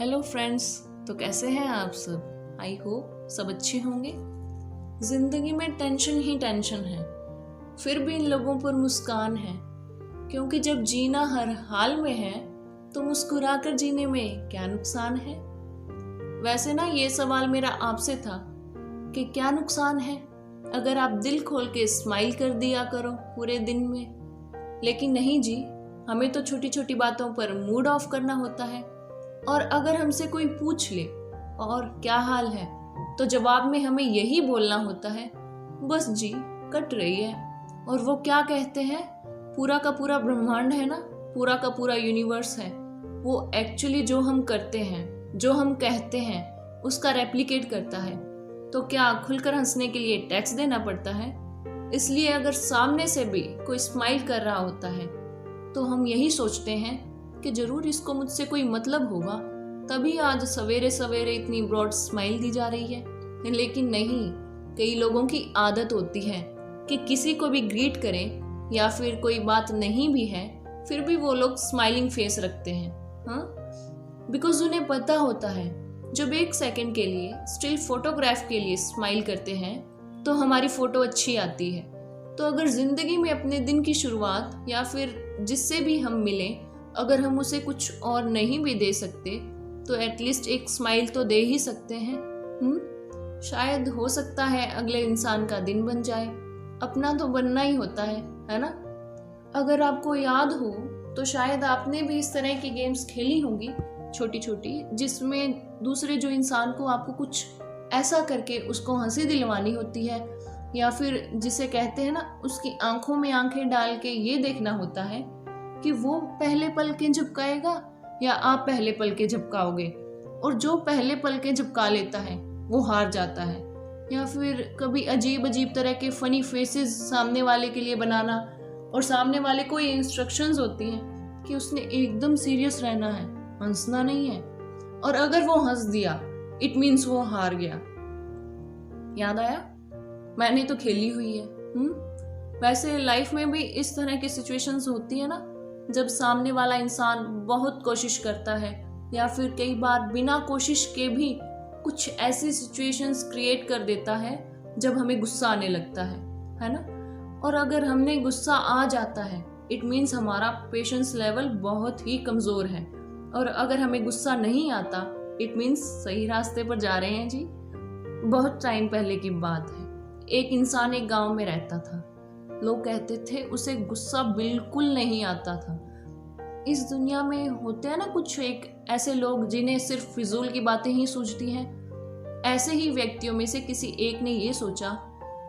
Hello friends. तो कैसे हैं आप सब? आई होप सब अच्छे होंगे। जिंदगी में टेंशन ही टेंशन है, फिर भी इन लोगों पर मुस्कान है, क्योंकि जब जीना हर हाल में है तो मुस्कुराकर जीने में क्या नुकसान है। वैसे ना ये सवाल मेरा आपसे था कि क्या नुकसान है अगर आप दिल खोल के स्माइल कर दिया करो पूरे दिन में। लेकिन नहीं जी, हमें तो छोटी छोटी बातों पर मूड ऑफ करना होता है। और अगर हमसे कोई पूछ ले और क्या हाल है, तो जवाब में हमें यही बोलना होता है, बस जी कट रही है। और वो क्या कहते हैं, पूरा का पूरा ब्रह्मांड है ना, पूरा का पूरा यूनिवर्स है, वो एक्चुअली जो हम करते हैं, जो हम कहते हैं, उसका रेप्लिकेट करता है। तो क्या खुलकर हंसने के लिए टैक्स देना पड़ता है? इसलिए अगर सामने से भी कोई स्माइल कर रहा होता है तो हम यही सोचते हैं कि जरूर इसको मुझसे कोई मतलब होगा, तभी आज सवेरे सवेरे इतनी ब्रॉड स्माइल दी जा रही है। लेकिन नहीं, कई लोगों की आदत होती है कि किसी को भी ग्रीट करें या फिर कोई बात नहीं भी है फिर भी वो लोग स्माइलिंग फेस रखते हैं। हाँ, बिकॉज उन्हें पता होता है जब एक सेकंड के लिए स्टिल फोटोग्राफ के लिए स्माइल करते हैं तो हमारी फोटो अच्छी आती है। तो अगर जिंदगी में अपने दिन की शुरुआत या फिर जिससे भी हम मिलें, अगर हम उसे कुछ और नहीं भी दे सकते तो एटलीस्ट एक स्माइल तो दे ही सकते हैं। शायद हो सकता है अगले इंसान का दिन बन जाए, अपना तो बनना ही होता है ना। अगर आपको याद हो तो शायद आपने भी इस तरह की गेम्स खेली होंगी छोटी छोटी, जिसमें दूसरे जो इंसान को आपको कुछ ऐसा करके उसको हंसी दिलवानी होती है, या फिर जिसे कहते हैं ना, उसकी आंखों में आंखें डाल के ये देखना होता है कि वो पहले पल के झपकाएगा या आप पहले पल के झपकाओगे, और जो पहले पल के झपका लेता है वो हार जाता है। या फिर कभी अजीब अजीब तरह के फनी फेसेस सामने वाले के लिए बनाना, और सामने वाले को ये इंस्ट्रक्शंस होती हैं कि उसने एकदम सीरियस रहना है, हंसना नहीं है, और अगर वो हंस दिया इट मीन्स वो हार गया। याद आया? मैंने तो खेली हुई है। वैसे लाइफ में भी इस तरह की सिचुएशंस होती है ना, जब सामने वाला इंसान बहुत कोशिश करता है या फिर कई बार बिना कोशिश के भी कुछ ऐसी सिचुएशंस क्रिएट कर देता है जब हमें गुस्सा आने लगता है ना। और अगर हमने गुस्सा आ जाता है इट मीन्स हमारा पेशेंस लेवल बहुत ही कमज़ोर है, और अगर हमें गुस्सा नहीं आता इट मीन्स सही रास्ते पर जा रहे हैं जी। बहुत टाइम पहले की बात है, एक इंसान एक गांव में रहता था। लोग कहते थे उसे गुस्सा बिल्कुल नहीं आता था। इस दुनिया में होते हैं ना कुछ एक ऐसे लोग जिन्हें सिर्फ फिजूल की बातें ही सूझती हैं। ऐसे ही व्यक्तियों में से किसी एक ने ये सोचा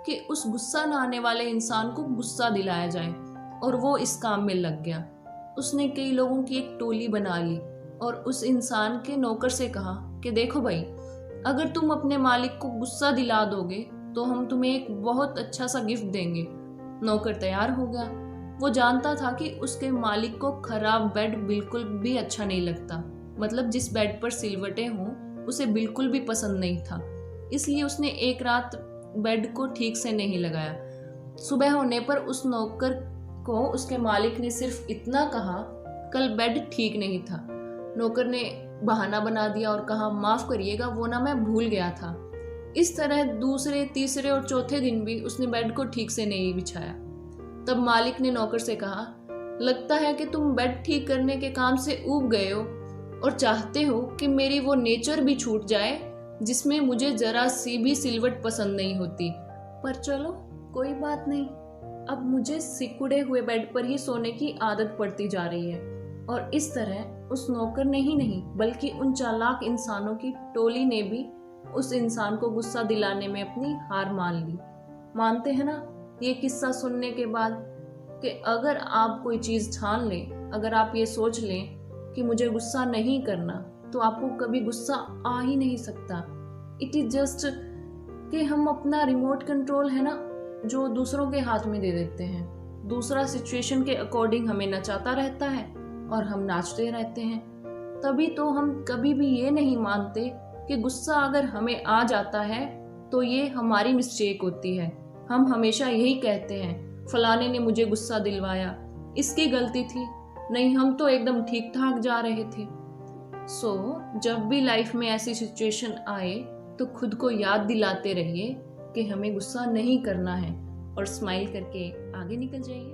कि उस गुस्सा न आने वाले इंसान को गुस्सा दिलाया जाए, और वो इस काम में लग गया। उसने कई लोगों की एक टोली बना ली और उस इंसान के नौकर से कहा कि देखो भाई, अगर तुम अपने मालिक को गुस्सा दिला दोगे तो हम तुम्हें एक बहुत अच्छा सा गिफ्ट देंगे। नौकर तैयार हो गया। वो जानता था कि उसके मालिक को खराब बेड बिल्कुल भी अच्छा नहीं लगता, मतलब जिस बेड पर सिलवटें हों उसे बिल्कुल भी पसंद नहीं था। इसलिए उसने एक रात बेड को ठीक से नहीं लगाया। सुबह होने पर उस नौकर को उसके मालिक ने सिर्फ इतना कहा, कल बेड ठीक नहीं था। नौकर ने बहाना बना दिया और कहा, माफ़ करिएगा, वो ना मैं भूल गया था। इस तरह दूसरे, तीसरे और चौथे दिन भी उसने बेड को ठीक से नहीं बिछाया। तब मालिक ने नौकर से कहा, लगता है कि तुम बेड ठीक करने के काम से ऊब गए हो और चाहते हो कि मेरी वो नेचर भी छूट जाए जिसमें मुझे जरा सी भी सिलवट पसंद नहीं होती। पर चलो कोई बात नहीं, अब मुझे सिकुड़े हुए बेड पर ही सोने की आदत पड़ती जा रही है। और इस तरह उस नौकर ने ही नहीं बल्कि उन चालाक इंसानों की टोली ने भी उस इंसान को गुस्सा दिलाने में अपनी हार मान ली। मानते हैं ना ये किस्सा सुनने के बाद कि अगर आप कोई चीज़ ठान लें, अगर आप ये सोच लें कि मुझे गुस्सा नहीं करना, तो आपको कभी गुस्सा आ ही नहीं सकता। इट इज़ जस्ट कि हम अपना रिमोट कंट्रोल है ना जो दूसरों के हाथ में दे देते हैं। दूसरा सिचुएशन के अकॉर्डिंग हमें नचाता रहता है और हम नाचते रहते हैं। तभी तो हम कभी भी ये नहीं मानते कि गुस्सा अगर हमें आ जाता है तो ये हमारी मिस्टेक होती है। हम हमेशा यही कहते हैं, फलाने ने मुझे गुस्सा दिलवाया, इसकी गलती थी। नहीं, हम तो एकदम ठीक ठाक जा रहे थे। सो जब भी लाइफ में ऐसी सिचुएशन आए तो खुद को याद दिलाते रहिए कि हमें गुस्सा नहीं करना है और स्माइल करके आगे निकल जाइए।